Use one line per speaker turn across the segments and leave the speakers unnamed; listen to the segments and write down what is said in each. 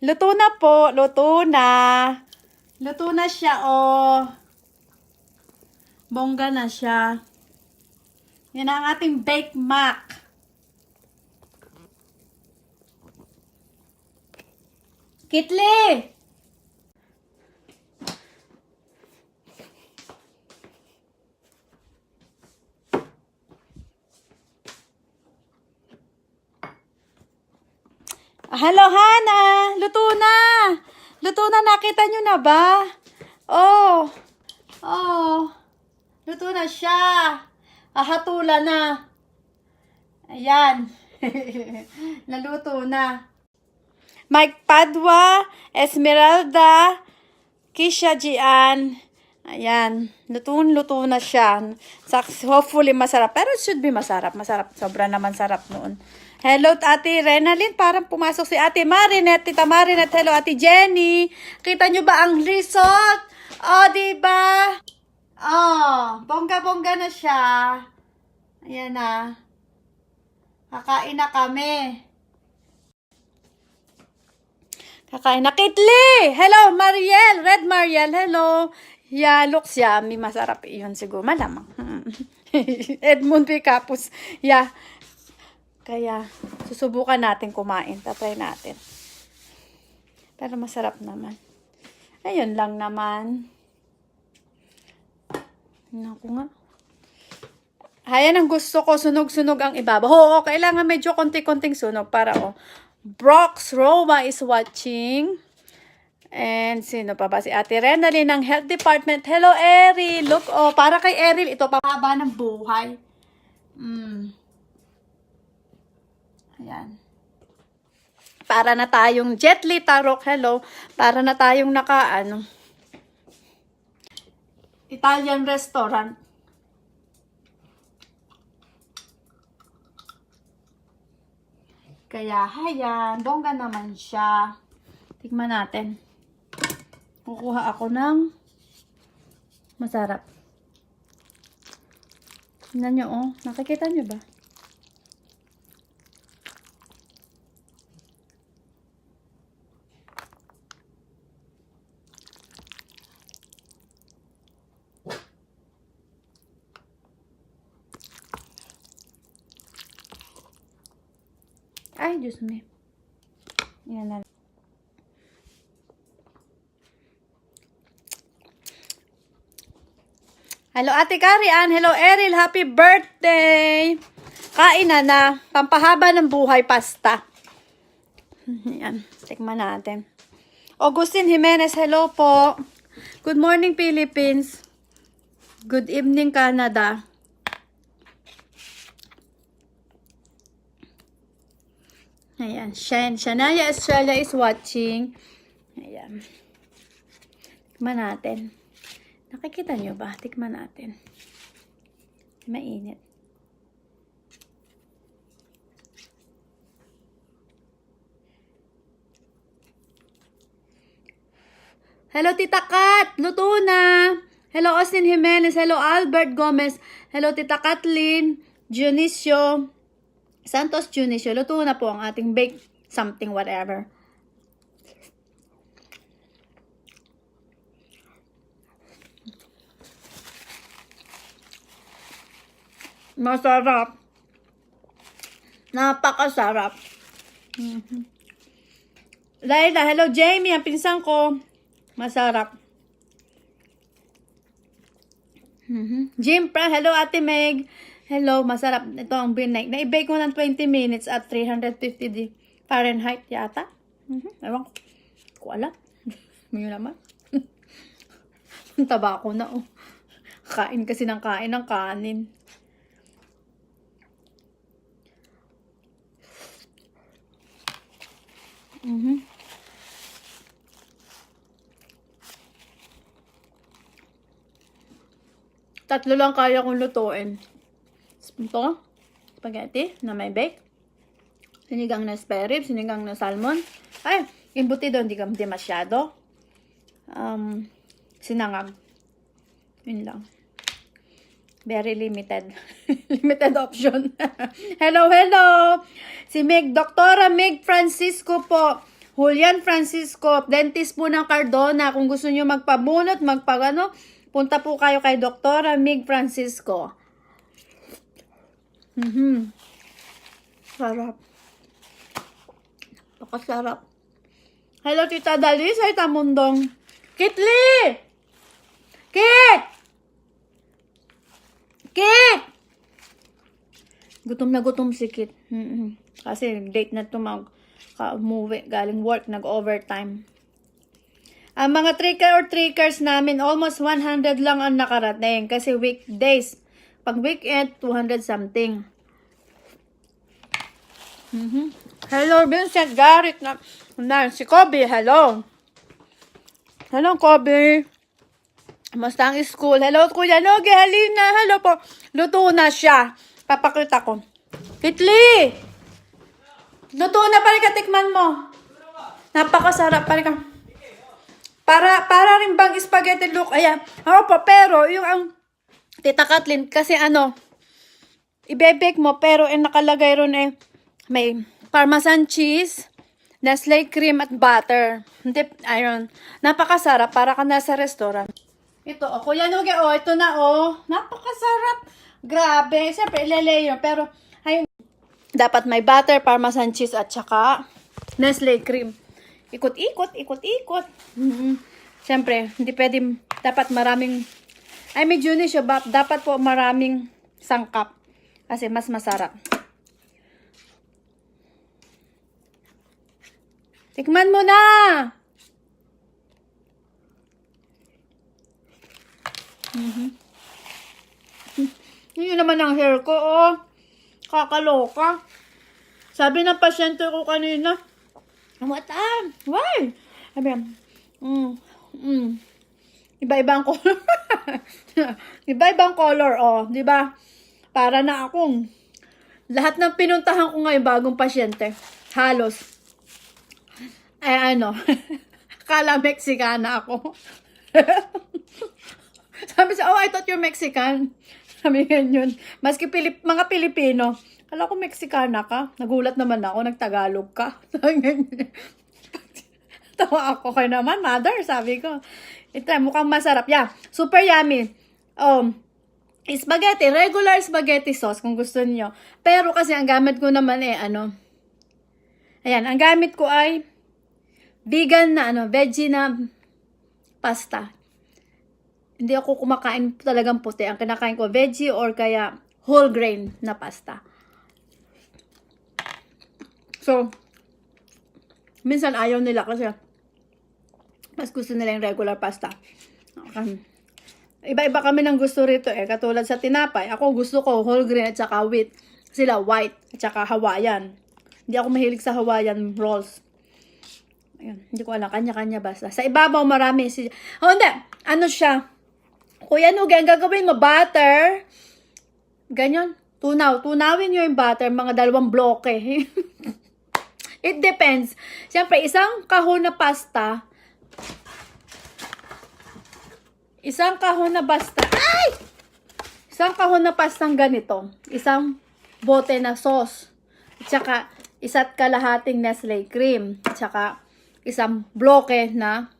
Luto na po. Luto na. Luto na siya, oh. Bongga na siya. Yan ang ating baked mac. Kitli! Hello, Hana! Luto na! Luto na, nakita nyo na ba? Oh! Oh! Luto na siya! Ahatulan na! Ayan! Naluto na. Mike Padua, Esmeralda, Kisha Gian. Ayan. Luto na siya. Hopefully masarap. Pero it should be masarap. Masarap. Sobra naman sarap noon. Hello, Ate Renalyn. Parang pumasok si Ate Marinette. Tita Marinette. Hello, Ate Jenny. Kita nyo ba ang result? Oh, diba? Oh, bongga-bongga na siya. Ayan na. Kakain na kami. Kakain na. Kitli! Hello, Mariel. Red Mariel. Hello. Yeah, looks yummy. Masarap yun siguro. Malamang. Edmund P. Capus. Yeah. Kaya, susubukan natin kumain. Tatry natin. Pero masarap naman. Ayun lang naman. Naku nga. Ayan ang gusto ko. Sunog-sunog ang ibabaw. Oo, kailangan medyo konti-konting sunog para, oh. Brox Roma is watching. And sino pa ba? Si Ate Renalyn ng Health Department. Hello, Eril. Look, oh, para kay Eril, ito pahaba ng buhay. Ayan. Para na tayong Jetly Tarok. Hello. Para na tayong Italian restaurant. Kaya, hayan. Bongga naman siya. Tikman natin. Kukuha ako ng masarap. Tingnan nyo, oh. Nakikita nyo ba? Ay, Diyos me. Yan na. Hello, Ate Karian. Hello, Eril. Happy birthday. Kain na. Pampahaba ng buhay pasta. Yan. Tikman natin. Augustine Jimenez. Hello po. Good morning, Philippines. Good evening, Canada. Ayan. Shania Estrella is watching. Ayan. Tikman natin. Nakikita nyo ba? Tikman natin. Mainit. Hello, Tita Kat! Luto na! Hello, Austin Jimenez. Hello, Albert Gomez. Hello, Tita Kathleen. Dionisio. Santos Dionisio. Luto na po ang ating baked something whatever. Masarap. Napakasarap. Laila, hello Jamie, ang pinsan ko. Masarap. Jim Pra, hello Ate Meg. Hello, masarap. Ito ang binake. Na-bake ko ng 20 minutes at 350 Fahrenheit yata. Ewan ko alam. Ngayon naman. Taba ko na, oh. Kain kasi ng kanin. Tatlo lang kaya kong lutuin. Ito, spaghetti na may bake. Sinigang na spare rib, sinigang na salmon. Ay, embutido, hindi masyado. Sinangag. Yun lang. Very limited. Limited option. Hello. Si Meg, Doktora Meg Francisco po. Julian Francisco, dentist po ng Cardona. Kung gusto nyo magpabunot, punta po kayo kay Dr. Mig Francisco. Sarap. Pakasarap. Hello, Tita Dalis. Ay, tamundong. Kitli! Kit! Kit! Gutom na gutom si Kit. Kasi date na ito umuwi. Galing work, nag-overtime. Ang mga trickers namin, almost 100 lang ang nakarating. Kasi weekdays. Pag weekend, 200 something. Hello, Vincent Garrett. Si Kobe, hello. Hello, Kobe. Kamusta ang school? Hello, Kuya Noge, halina. Hello po. Luto na siya. Papakita ko. Kitli! Luto na, parika, tikman mo. Napakasarap, parika. Para rin bang spaghetti look. Ayan. Ako po, pero yung ang Tita Kathleen, kasi ibebake mo, pero nakalagay ron may Parmesan cheese, Nestle cream at butter. Hindi, ayun. Napakasarap, para ka nasa restaurant. Ito, Kuya Nuge, ito na, napakasarap. Grabe. Siyempre, ilalayer. Pero, ayun, dapat may butter, Parmesan cheese, at saka Nestle cream. Ikot-ikot. Siyempre, hindi pwede, dapat maraming, medyo ni siya, dapat po maraming sangkap. Kasi mas masarap. Tikman mo na! Yun naman ang hair ko, kakaloka. Sabi ng pasyente ko kanina, why? Sabi, iba-ibang color. Iba-ibang color, di ba? Para na akong, lahat ng pinuntahan ko ngayon bagong pasyente, halos, akala Mexicana ako. Sabi siya, I thought you're Mexican. Sabi ganyan. Maski mga Pilipino. Kala ko Mexicana ka. Nagulat naman ako, nagtagalog ka. Sabi ganyan. Tawa ako kayo naman, mother, sabi ko. Ito, mukhang masarap. Yeah, super yummy. Spaghetti, regular spaghetti sauce kung gusto niyo. Pero kasi ang gamit ko naman ayan, ang gamit ko ay vegan na, veggie na pasta. Hindi ako kumakain talagang puti. Ang kinakain ko, veggie or kaya whole grain na pasta. So, minsan ayaw nila kasi mas gusto nila yung regular pasta. Iba-iba kami ng gusto rito Katulad sa tinapay, ako gusto ko whole grain at saka wheat. Sila white at saka Hawaiian. Hindi ako mahilig sa Hawaiian rolls. Ayun, hindi ko alam, kanya-kanya basta. Sa ibabaw marami hindi. Ano siya? Kuya Nuge, ang gagawin mo, butter. Ganyan. Tunawin nyo yung butter, mga 2 bloke. It depends. Siyempre, isang kahon na pasta. Isang kahon na pastang ganito. Isang bote na sauce. At saka, isa't kalahating Nestle cream. At saka, isang bloke na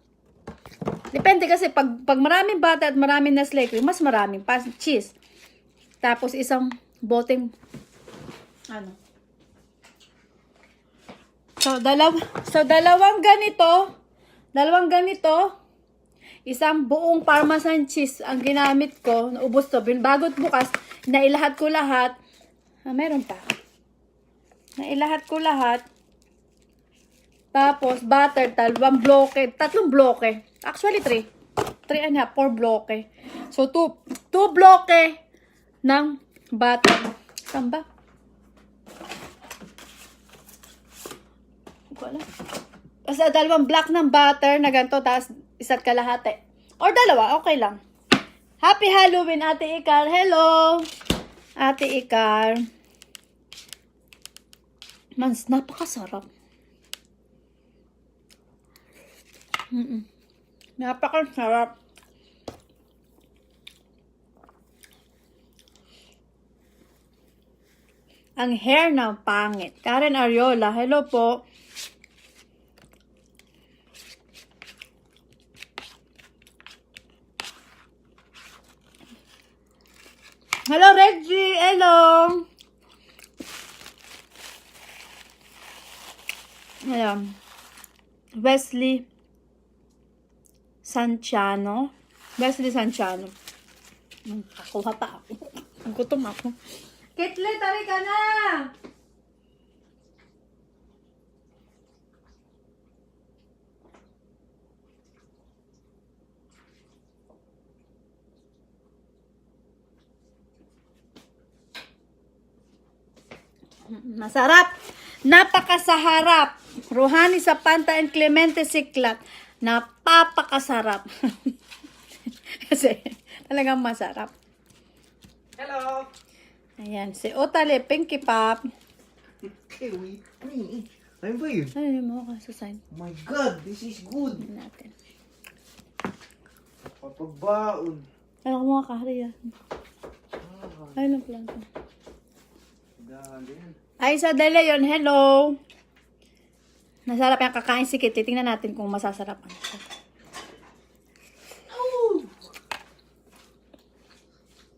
depende kasi pag maraming butter at maraming Nestle cream, mas maraming cheese. Tapos isang boteng So dalawang ganito, isang buong Parmesan cheese ang ginamit ko, naubos to. Bago't bukas, nailahat ko lahat. Meron pa. Nailahat ko lahat. Tapos, butter, 3 bloke. Actually, 3 and a half, 4 bloke. So, 2 bloke ng butter. Saan ba? Wala. Basta 2 block ng butter na ganito, tapos 1 kalahati. Or 2, okay lang. Happy Halloween, Ate Ikar. Hello! Ate Ikar. Napakasarap. Napakasarap. Ang hair ng pangit. Karen Ariola, hello po. Hello, Reggie. Hello. Ayan. Wesley Santiano. Wesley Santiano. Kakuha pa ako. Gutom ako. Kitli, tari ka na! Masarap! Napakasaharap! Ruhani sa Panta and Clemente Siklat. Napapakasarap. Kasi talagang masarap.
Hello!
Ayan, si Otale, Pinky Pop.
Hey, wait. Ano ba yun?
Ano yung mga kasasign?
Oh my God, this is good.
Natin.
Papagbaon.
Ano ko mga kahari yan? Ay, ano plan ko?
Dali yan.
Ay, sa De Leon, hello! Nasarap yung kakain si Kitty. Tingnan natin kung masasarapan.
Oh!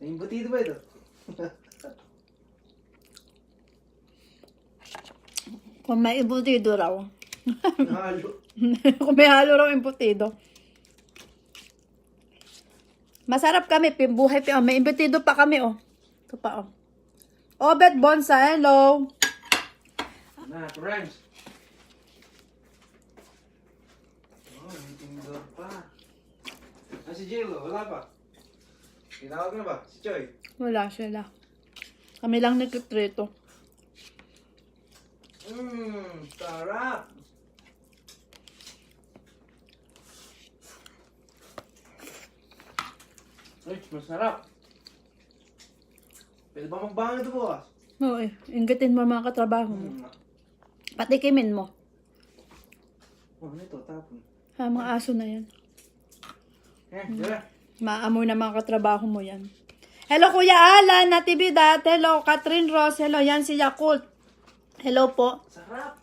May butido ba ito?
Kung may imbutido raw.
Halo.
Kung may halo raw imbutido. Masarap kami. Buhay pa. May imbutido pa kami, oh. Ito pa, oh. Obet Bonsa, hello.
Na, rhymes. Oh, may tindor pa. Ah, si Jello, wala pa. Tinawag na ba? Si Choy?
Wala sila. Kami lang nagtitrito.
Sarap. Ay, masarap. Pwede ba magbangan ito bukas?
Oo eh. Inggatin mo mga katrabaho mo. Patikimin mo.
Oh, ano ito? Tapon.
Ha, mga aso na yan.
Dira.
Maamoy na mga katrabaho mo yan. Hello, Kuya Alan, Natividad. Hello, Catherine Ross. Hello, yan si Yakult. Hello po.
Sarap.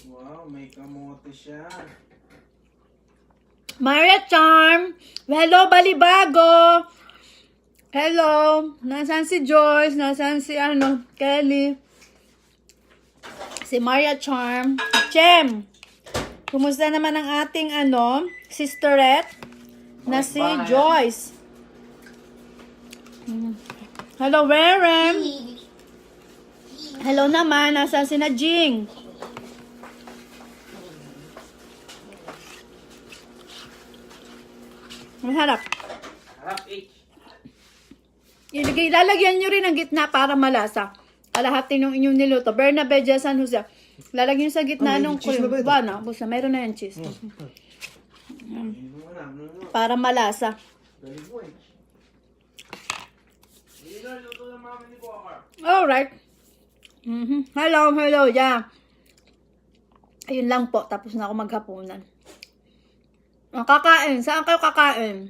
Wow, may kamote siya.
Maria Charm. Hello, Balibago. Hello. Nasaan si Joyce? Nasaan si Kelly? Si Maria Charm. Chem. Kumusta naman ang ating sisterette na si
Bye.
Joyce? Hello, Warren. Hello naman. Nasaan si Najing? Masarap.
Sarap, eh.
Lalagyan nyo rin ang gitna para malasa. Kalahati ng inyong niluto. Bernabe, San Jose. Lalagyan nyo sa gitna ng
cheese na ba ito?
Buwana. Busa, mayroon na yung cheese. Para malasa.
Dali mo eh. Hindi na, luto ng mama ni Bokar.
Alright. Hello, yeah. Ayun lang po. Tapos na ako maghapunan. Ang kakain. Saan kayo kakain?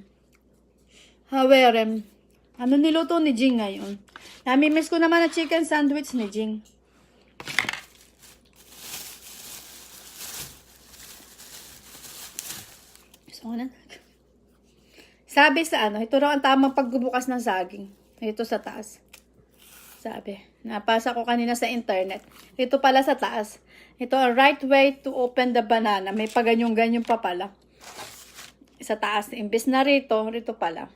Hawerem. Ano niluto ni Jing ngayon? Namimiss ko naman na chicken sandwich ni Jing. So, sabi sa ito raw ang tamang pagbubukas ng saging. Ito sa taas. Sabi. Napasa ko kanina sa internet. Ito pala sa taas. Ito ang right way to open the banana. May paganyong-ganyan pa pala. Sa taas. Imbes na rito pala.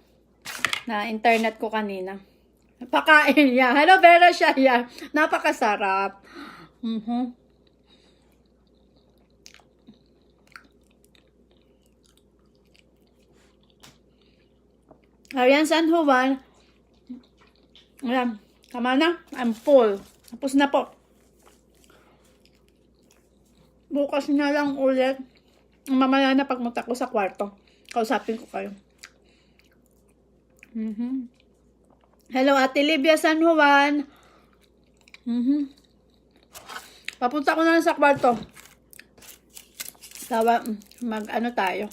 Na internet ko kanina. Pakain niya. Hello, Vera siya. Yeah. Napakasarap. Arian San Juan. Ayan. Tama na. I'm full. Tapos na po. Bukas na lang ulit. Mamaya na pagmunta ko sa kwarto. Kausapin ko kayo. Hello, Ate Livia San Juan. Papunta ko na lang sa kwarto. Tawa, tayo.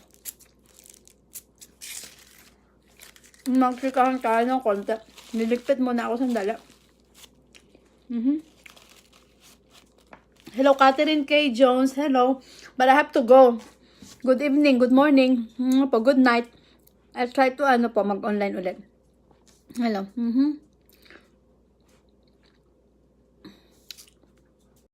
Magsikahan tayo ng konti. Niligpit muna ako sandali. Hello, Catherine K. Jones. Hello. But I have to go. Good evening, good morning, good night. I'll try to mag-online ulit. Hello.